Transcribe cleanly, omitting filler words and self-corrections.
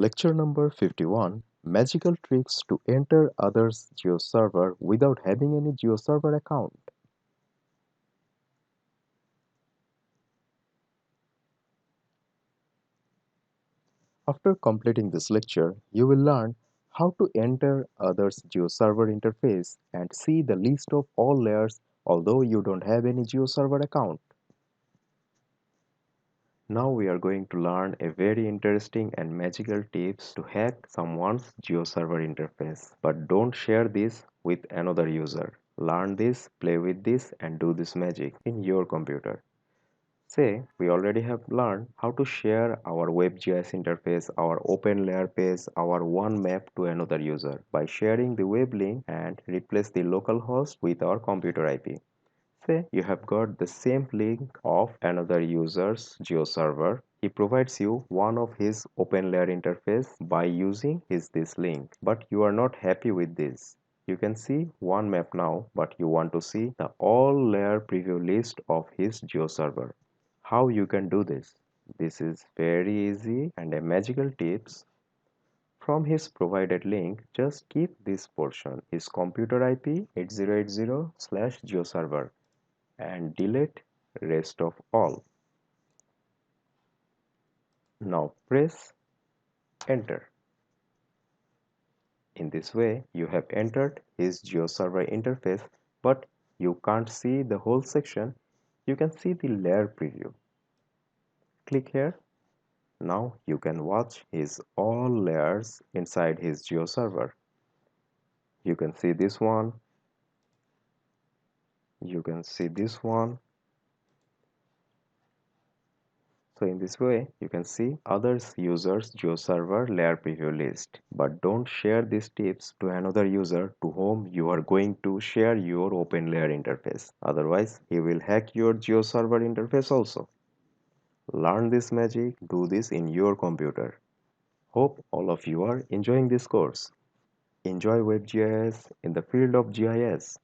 Lecture number 51, Magical Tricks to Enter Others' GeoServer Without Having any GeoServer Account. After completing this lecture, you will learn how to enter others' GeoServer interface and see the list of all layers although you don't have any GeoServer account. Now we are going to learn a very interesting and magical tips to hack someone's GeoServer interface. But don't share this with another user. Learn this, play with this and do this magic in your computer. Say, we already have learned how to share our WebGIS interface, our open layer page, our one map to another user by sharing the web link and replace the local host with our computer IP. Say you have got the same link of another user's GeoServer. He provides you one of his open layer interface by using this link. But you are not happy with this. You can see one map now, but you want to see the all layer preview list of his GeoServer. How you can do this? This is very easy and a magical tips. From his provided link, just keep this portion, his computer IP 8080/GeoServer, and delete rest of all. Now press enter. In this way, you have entered his GeoServer interface, but you can't see the whole section. You can see the layer preview. Click here. Now you can watch his all layers inside his GeoServer. You can see this one. You can see this one. So in this way, you can see others users GeoServer layer preview list. But don't share these tips to another user to whom you are going to share your open layer interface. Otherwise, he will hack your GeoServer interface also. Learn this magic, do this in your computer. Hope all of you are enjoying this course. Enjoy WebGIS in the field of GIS.